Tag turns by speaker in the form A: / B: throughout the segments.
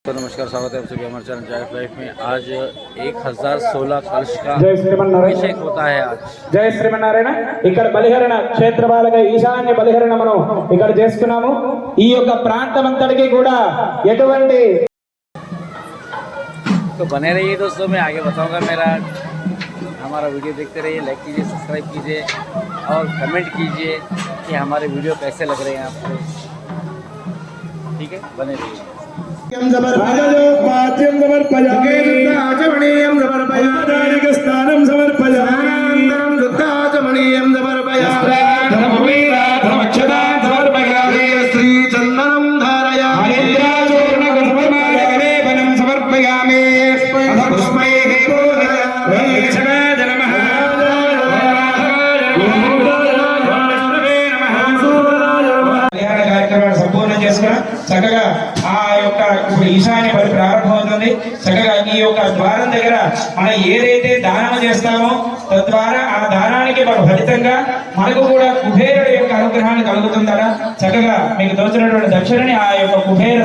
A: तो नमस्कार, स्वागत है आप सभी हमारे चैनल जय लाइफ में। आज 1016 कलश का
B: जय श्रीमन्नारायण
A: अभिषेक होता है। आज
B: जय श्रीमन्नारायण ఇక్కడ బలిహరణ క్షేత్రపాలక ఈశాన్య బలిహరణ మనం ఇక్కడ చేస్తున్నాము। ఈ యొక్క ప్రాంతమంతటికి కూడా ఎటువంటి
A: तो बने रहिए दोस्तों, मैं आगे बताऊंगा। मेरा हमारा वीडियो देखते रहिए, लाइक कीजिए, सब्सक्राइब कीजिए और कमेंट कीजिए कि हमारे वीडियो कैसे लग रहे हैं आपको। ठीक है, बने रहिए।
B: वाद्यं समर्पयामि आचमनीयं समर्पयामि स्थानं समर्पयामि दुग्धाचमनीयं समर्पयामि धर्मवीराधर्मक्षदां समर्पयामि श्री चन्दनं धारयामि इंद्राचूर्णगुणलेपनं समर्पयामि पुष्पैः पूजयामि क्षणाय नमः కార్యక్రమాన్ని సంపూర్ణ చేసుకుని చక్కగా ఆ యొక్క ఇప్పుడు ఈశాన్య బలి ప్రారంభమవుతుంది। చక్కగా ఈ యొక్క ద్వారం దగ్గర మనం ఏదైతే దానం చేస్తామో తద్వారా ఆ దానానికి మన ఫలితంగా మనకు కూడా కుబేరుడి యొక్క అనుగ్రహాన్ని కలుగుతుందట। చక్కగా మీకు తోచినటువంటి దక్షిణని ఆ యొక్క కుబేర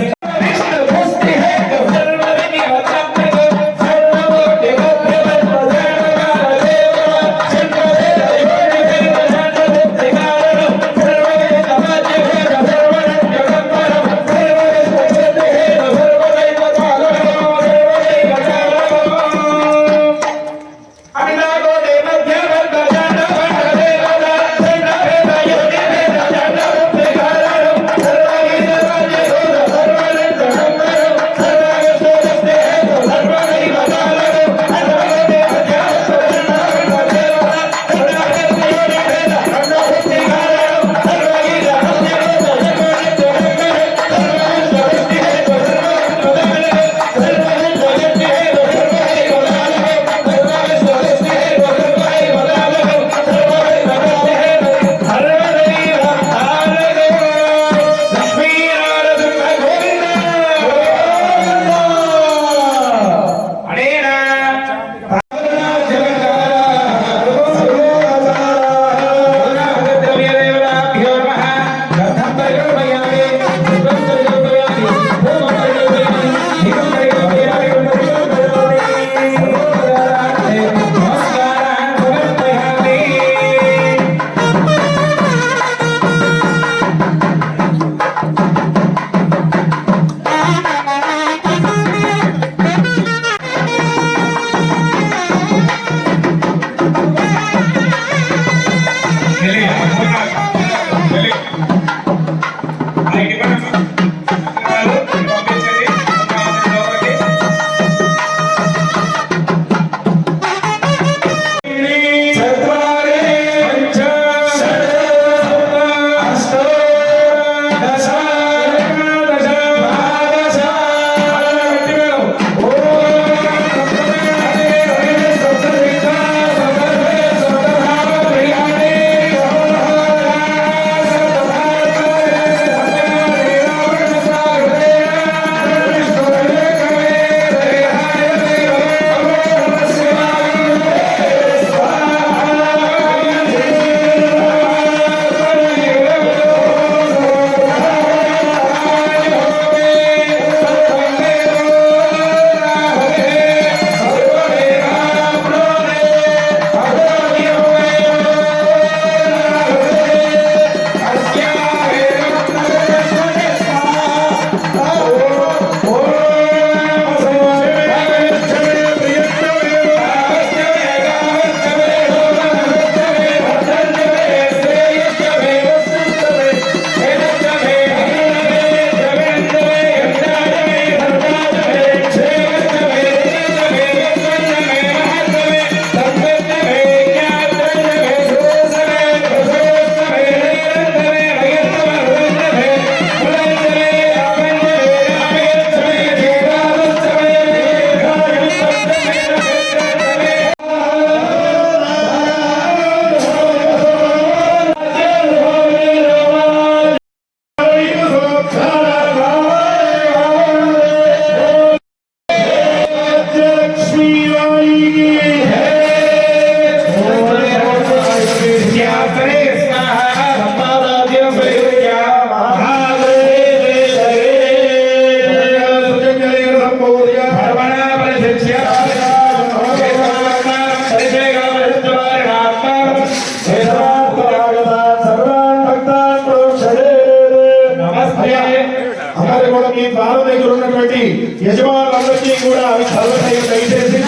C: ద్వారం దగ్గర ఉన్నటువంటి యజమానులందరికీ కూడా అవి చదవటం దయచేసి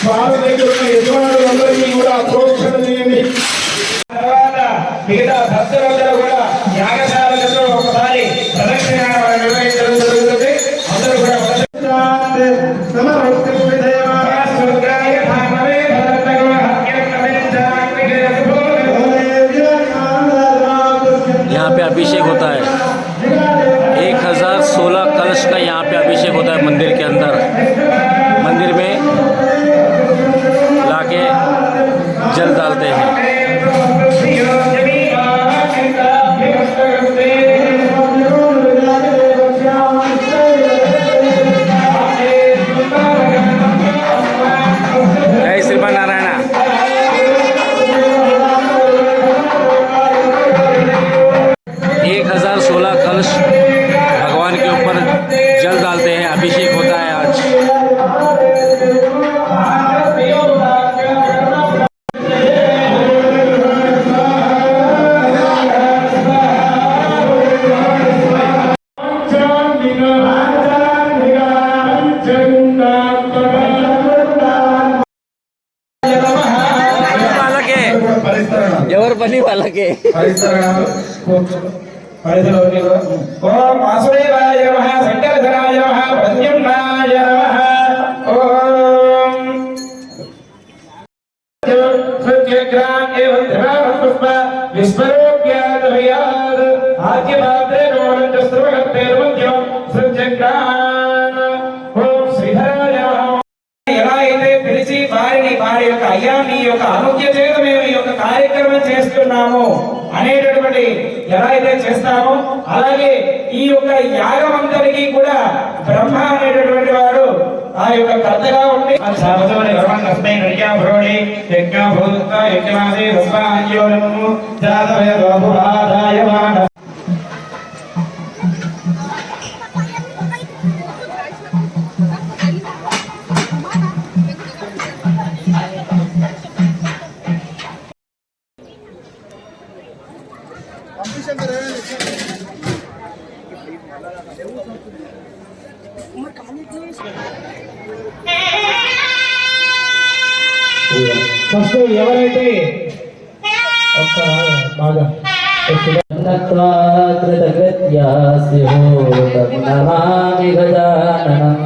C: ద్వారం దగ్గర ఉన్న యజమానులందరికీ కూడా ప్రోక్షణ చేయండి.
B: తర్వాత మిగతా భక్తులందరూ కూడా యాగశాలలో ఒకసారి ప్రదక్షిణ నిర్వహించడం జరుగుతుంది. అందరూ కూడా
A: यहाँ पे अभिषेक होता है। 1016 कलश का यहाँ पे अभिषेक होता है मंदिर के अंदर। मंदिर में लाके जल डालते हैं। जय श्रीमान नारायण। 1016 कलश भगवान के ऊपर जल डालते हैं। अभिषेक होता है आज। ఎవరు పని వాళ్ళకే
B: ఓం వాసుదేవాయ నమః, శంకరధరాయ నమః, ప్రద్యుమ్నాయ నమః. ఓం సత్యగ్రామ్ ఏవం ధరావం పుష్ప విస్మరోగ్యాదభయాద్ ఆద్యపాత్రే నోనంత శ్రవగత్తేర్మధ్యం సత్యగ్రామ్. ఓం శ్రీధరాయ నమః. ఎలా అయితే పిలిచి వారి యొక్క అయ్యా మీ యొక్క అనుజ్ఞ చేత మేము ఈ యొక్క కార్యక్రమం చేస్తున్నాము అనేటటువంటి ఎలా అయితే చేస్తామో అలాగే ఈ యొక్క యాగం అంతటికీ కూడా బ్రహ్మ అనేటటువంటి వారు ఆ యొక్క కర్తగా ఉండి సావధాని గర్వన్నస్మై నడియాభరోణి యజ్ఞభూత యజ్ఞమాది రూపాంయోనము జాతవయ బహురాదాయమాన.
C: ఫస్ట్ ఎవరైతే బాగా
D: నమామి గజాననం.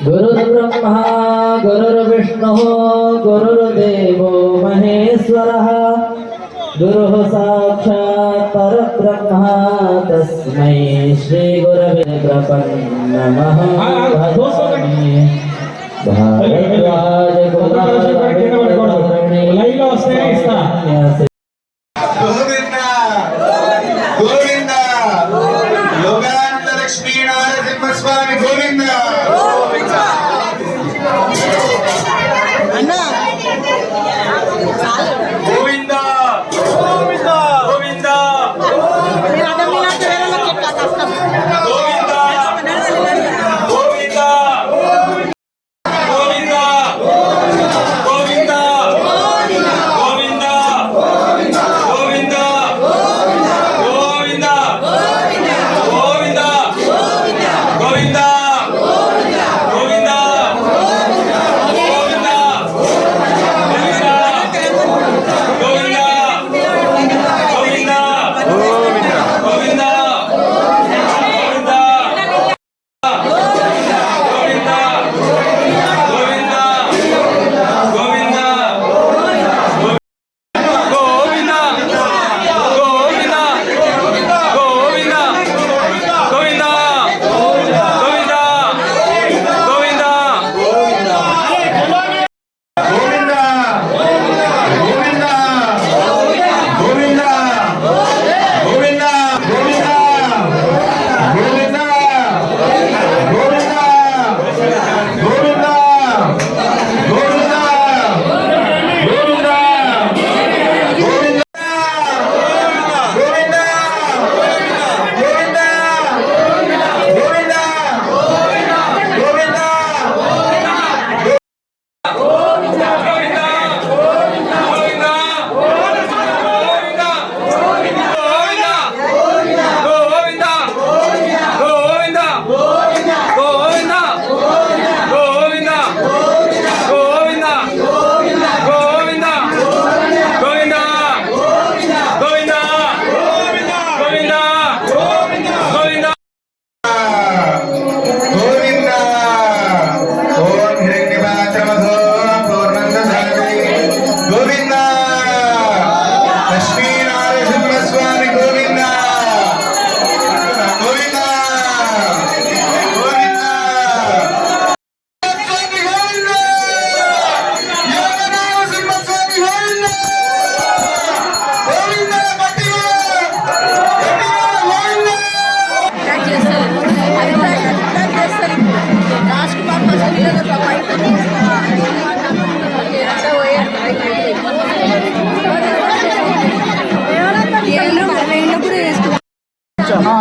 D: గురుర్బ్రహ్మా గురుర్విష్ణు గురుర్దేవో మహేశ్వరః. గురుః సాక్షాత్ పరబ్రహ్మ తస్మై శ్రీ గురవే నమః. భారద్వాజ
C: లైవ్లో వస్తేనే ఇస్తా.
E: గోవింద గోవింద యోగానంద లక్ష్మీ నరసింహస్వామి గోవింద. గోవింద గోవింద గోవింద గోవింద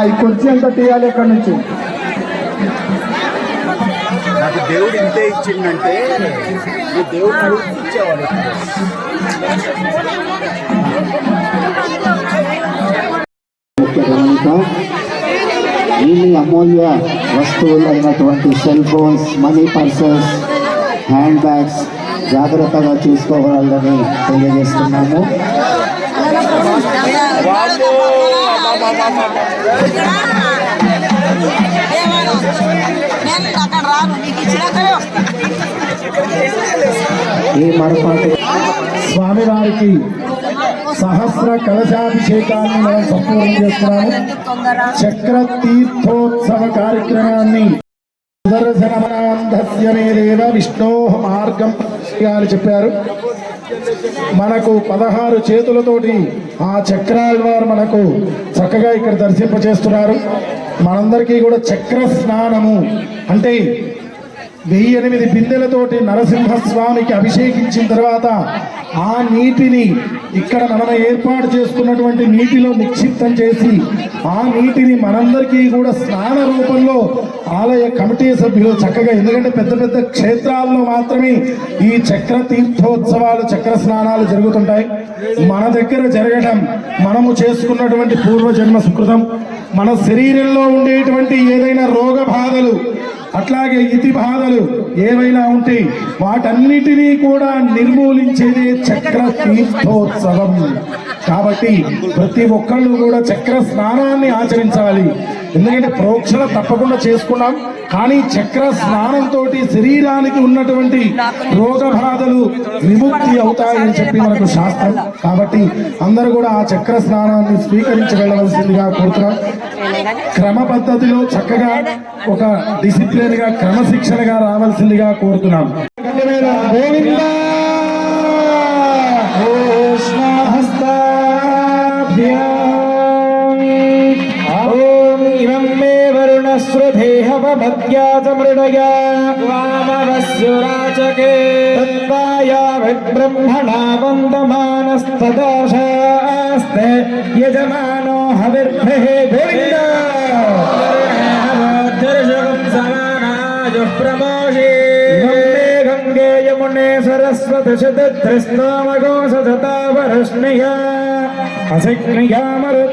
C: ఈ కుర్చీ ఎంత తీయాలి ఎక్కడి నుంచి?
E: నాకు దేవుడు ఇంతే ఇచ్చిందంటే ఈ దేవుడు అడుగు ఇచ్చేవాడు.
F: ఇన్ని అమూల్య వస్తువులైనటువంటి cell phones, money purses, hand bags జాగ్రత్తగా చూసుకోవాలని తెలియజేస్తున్నాము. ఈ మరపాటి
C: స్వామివారికి సహస్ర కలశాభిషేకాన్ని మనం సంపూర్ణం చేస్తున్నాము. చక్ర తీర్థోత్సవ కార్యక్రమాన్ని సుదర్శనమనాంధస్యమేదేవ విష్ణో మార్గం అని చెప్పారు. మనకు 16 చేతులతోటి ఆ చక్రాల వారు మనకు చక్కగా ఇక్కడ దర్శింపచేస్తున్నారు. మనందరికీ కూడా చక్ర స్నానము అంటే 1008 బిందెలతోటి నరసింహస్వామికి అభిషేకించిన తర్వాత ఆ నీటిని ఇక్కడ మనం ఏర్పాటు చేసుకున్నటువంటి నీటిలో నిక్షిప్తం చేసి ఆ నీటిని మనందరికీ కూడా స్నాన రూపంలో ఆలయ కమిటీ సభ్యులు చక్కగా, ఎందుకంటే పెద్ద పెద్ద క్షేత్రాల్లో మాత్రమే ఈ చక్ర తీర్థోత్సవాలు, చక్ర స్నానాలు జరుగుతుంటాయి. మన దగ్గర జరగడం మనము చేసుకున్నటువంటి పూర్వజన్మ సుకృతం. మన శరీరంలో ఉండేటువంటి ఏదైనా రోగ బాధలు, అట్లాగే ఇతి బాధలు ఏవైనా ఉంటే వాటన్నిటినీ కూడా నిర్మూలించేదే చక్ర తీర్థోత్సవం. కాబట్టి ప్రతి ఒక్కళ్ళు కూడా చక్ర స్నానాన్ని ఆచరించాలి. ఎందుకంటే ప్రోక్షణ తప్పకుండా చేసుకున్నాం, కానీ చక్ర స్నానంతో శరీరానికి ఉన్నటువంటి రోగ బాధలు విముక్తి అవుతాయని చెప్పి మనకు శాస్త్రం. కాబట్టి అందరూ కూడా ఆ చక్ర స్నానాన్ని స్వీకరించి వెళ్ళవలసిందిగా కోరుతున్నాం. క్రమ పద్ధతిలో చక్కగా ఒక డిసిప్లిన్ గా క్రమశిక్షణగా రావాల్సిందిగా కోరుతున్నాం.
B: బ్రహ్మణా వందమానస్తదాశాస్తే యజమానో హవిర్భే గోవింద గంగే యమునే సరస్వతి శతద్రిస్తోమగోసతావరష్ణియ అసిక్నియామరు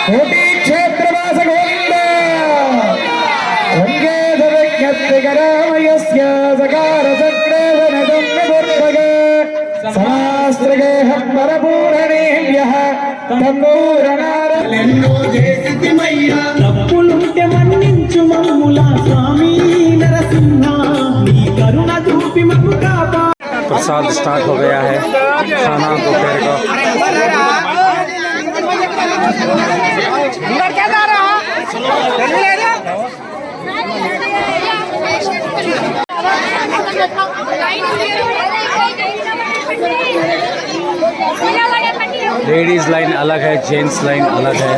B: కోటి క్షేత్రవాస గోవింద వంగేధవిజ్ఞప్తికరామయస్య సకార చక్రేవనదం నివర్తగ సమాస్త్రగేహ పరపూరణేభ్యః తంబూరణారెన్నో చేసితిమయ్యా తప్పులుంటే మన్నించు మమ్ముల స్వామి నరసింహ నీ కరుణ చూపి మమ్ము కాపా.
A: प्रसाद स्टार्ट हो गया है, खाना दोपहर का। लेडीज लाइन अलग है, जेंट्स लाइन अलग है।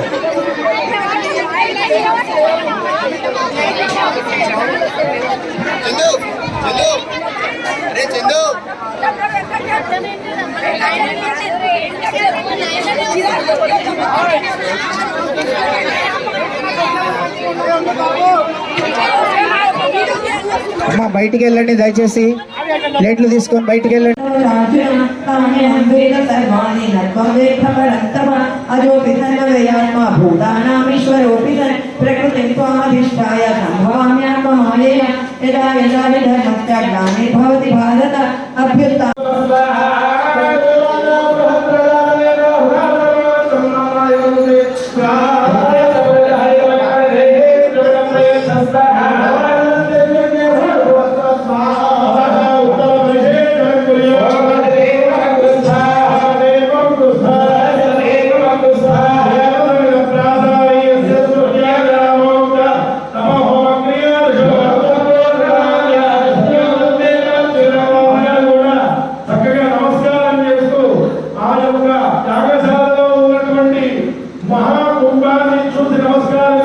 F: అమ్మా బయటికి వెళ్ళండి, దయచేసి ప్లేట్లు తీసుకొని బయటికి వెళ్ళండి.
G: ప్రకృతిం త్వామధిష్ఠాయ సంభవామ్యాత్మమాయేన యదా యదా విధర్మస్య గ్లానిర్భవతి భారత అభ్యుత్థానం.
C: యాగశాలలో ఉన్నటువంటి మహాకుంభాన్ని చూసి నమస్కారం